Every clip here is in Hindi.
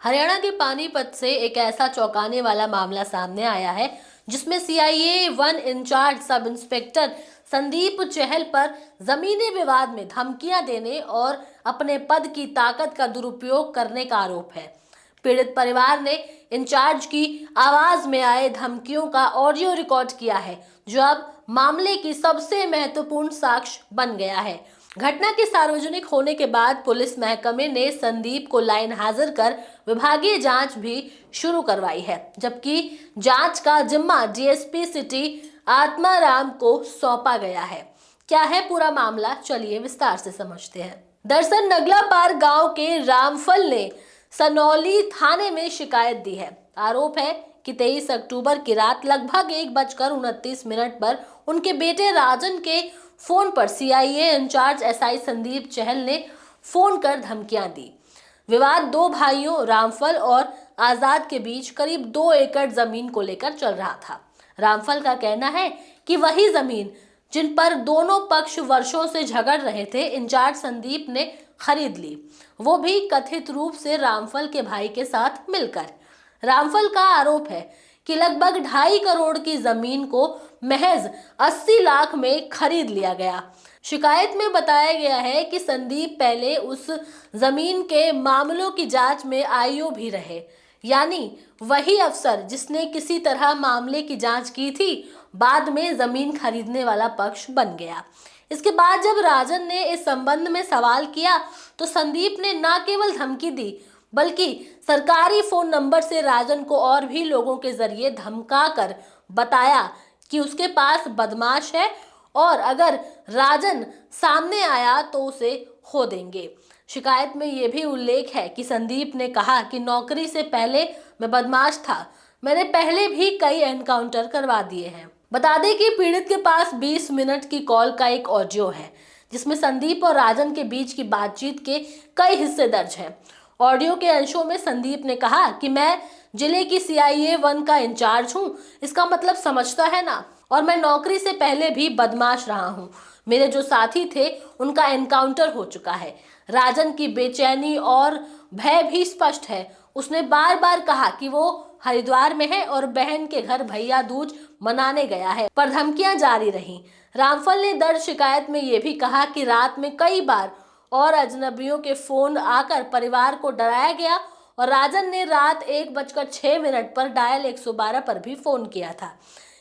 हरियाणा के पानीपत से एक ऐसा चौंकाने वाला मामला सामने आया है जिसमें CIA 1 in charge sub inspector Sandeep Chahal पर जमीनी विवाद में धमकियां देने और अपने पद की ताकत का दुरुपयोग करने का आरोप है। पीड़ित परिवार ने इंचार्ज की आवाज में आए धमकियों का ऑडियो रिकॉर्ड किया है, जो अब मामले की सबसे महत्वपूर्ण साक्ष्य बन गया है। घटना के सार्वजनिक होने के बाद पुलिस महकमे ने संदीप को लाइन हाजिर कर विभागीय जांच भी शुरू करवाई है, जबकि जांच का जिम्मा डीएसपी सिटी आत्माराम को सौंपा गया है। क्या है पूरा मामला, चलिए विस्तार से समझते हैं। दरअसल नगलापार गांव के रामफल ने सनौली थाने में शिकायत दी है। आरोप है कि 23 अक्टूबर की रात लगभग 1:29 पर उनके बेटे राजन के फोन पर सीआईए इंचार्ज एसआई संदीप चहल ने फोन कर धमकियां दी। विवाद दो भाइयों रामफल और आजाद के बीच करीब 2 एकड़ जमीन को लेकर चल रहा था। रामफल का कहना है कि वही जमीन जिन पर दोनों पक्ष वर्षों से झगड़ रहे थे, इंचार्ज संदीप ने खरीद ली, वो भी कथित रूप से रामफल के भाई के साथ मिलकर। रामफल का आरोप है कि लगभग 2.5 करोड़ की जमीन को महज 80 लाख में खरीद लिया गया। शिकायत में बताया गया है कि संदीप पहले उस जमीन के मामलों की जांच में आईओ भी रहे, यानी वही अफसर जिसने किसी तरह मामले की जांच की थी, बाद में जमीन खरीदने वाला पक्ष बन गया। इसके बाद जब राजन ने इस संबंध में सवाल किया तो संदीप ने न केवल धमकी दी, बल्कि सरकारी फोन नंबर से राजन को और भी लोगों के जरिए धमका कर बताया कि उसके पास बदमाश है और अगर राजन सामने आया तो उसे खो देंगे। शिकायत में यह भी उल्लेख है कि संदीप ने कहा कि नौकरी से पहले मैं बदमाश था, मैंने पहले भी कई एनकाउंटर करवा दिए हैं। बता दें कि पीड़ित के पास 20 मिनट की कॉल का एक ऑडियो है, जिसमें संदीप और राजन के बीच की बातचीत के कई हिस्से दर्ज हैं। ऑडियो के अंशों में संदीप ने कहा कि मैं जिले की सीआईए 1 का इंचार्ज हूं, इसका मतलब समझता है ना, और मैं नौकरी से पहले भी बदमाश रहा हूं। मेरे जो साथी थे उनका एनकाउंटर हो चुका है। राजन की बेचैनी और भय भी स्पष्ट है। उसने बार बार कहा कि वो हरिद्वार में है और बहन के घर भैया दूज मनाने गया है, पर धमकियां जारी रहीं। रामफल ने दर्ज शिकायत में यह भी कहा कि रात में कई बार और अजनबियों के फोन आकर परिवार को डराया गया और राजन ने रात 1:06 पर डायल 112 पर भी फोन किया था।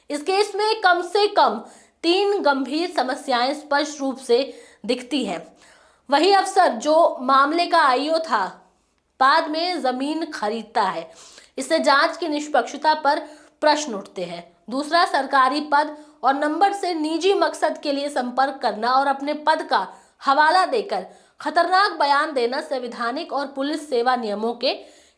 इस केस में कम से कम 3 गंभीर समस्याएं स्पष्ट रूप से दिखती हैं। वही अफसर जो मामले का आईओ था, बाद में जमीन खरीदता है, इससे जांच की निष्पक्षता पर प्रश्न उठते हैं। दूसरा, सरकारी पद और नंबर से निजी मकसद के लिए संपर्क करना और अपने पद का हवाला देकर खतरनाक बयान देना संवैधानिक और पुलिस सेवा नियमों के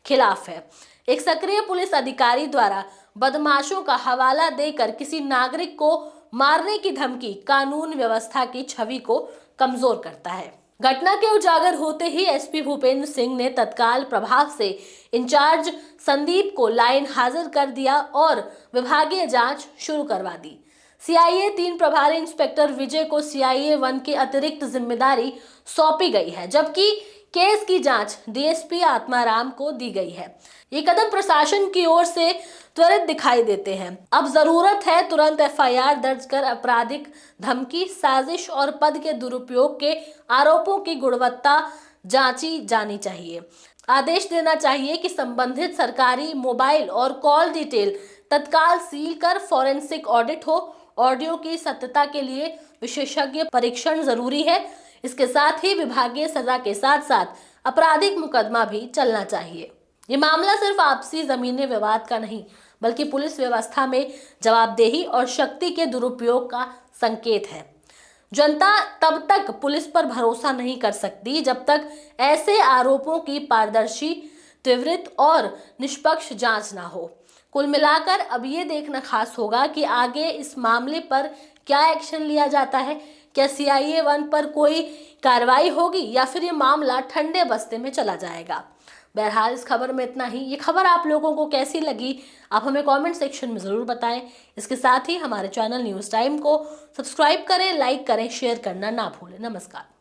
खिलाफ है। एक सक्रिय पुलिस अधिकारी द्वारा बदमाशों का हवाला देकर किसी नागरिक को मारने की धमकी कानून व्यवस्था की छवि को कमजोर करता है। घटना के उजागर होते ही एसपी भूपेंद्र सिंह ने तत्काल प्रभाव से इंचार्ज संदीप को लाइन हाजिर कर दिया और विभागीय जांच शुरू करवा दी। सीआईए 3 प्रभारी इंस्पेक्टर विजय को सीआईए 1 की अतिरिक्त जिम्मेदारी सौंपी गई है, जबकि केस की जांच डीएसपी आत्माराम को दी गई है। ये कदम प्रशासन की ओर से त्वरित दिखाई देते हैं। अब जरूरत है तुरंत एफआईआर दर्ज कर आपराधिक धमकी, साजिश और पद के दुरुपयोग के आरोपों की गुणवत्ता जांची जानी चाहिए। आदेश देना चाहिए कि संबंधित सरकारी मोबाइल और कॉल डिटेल तत्काल सील कर फॉरेंसिक ऑडिट हो। ऑडियो की सत्यता के लिए विशेषज्ञ परीक्षण जरूरी है। इसके साथ ही विभागीय सजा के साथ साथ आपराधिक मुकदमा भी चलना चाहिए। ये मामला सिर्फ आपसी जमीनी विवाद का नहीं, बल्कि पुलिस व्यवस्था में जवाबदेही और शक्ति के दुरुपयोग का संकेत है। जनता तब तक पुलिस पर भरोसा नहीं कर सकती जब तक ऐसे आरोपों की पारदर्शी, त्वरित और निष्पक्ष जांच ना हो। कुल मिलाकर अब ये देखना खास होगा कि आगे इस मामले पर क्या एक्शन लिया जाता है। क्या सीआईए 1 पर कोई कार्रवाई होगी या फिर ये मामला ठंडे बस्ते में चला जाएगा। बहरहाल इस खबर में इतना ही। ये खबर आप लोगों को कैसी लगी, आप हमें कमेंट सेक्शन में ज़रूर बताएं। इसके साथ ही हमारे चैनल न्यूज़ टाइम को सब्सक्राइब करें, लाइक करें, शेयर करना ना भूलें। नमस्कार।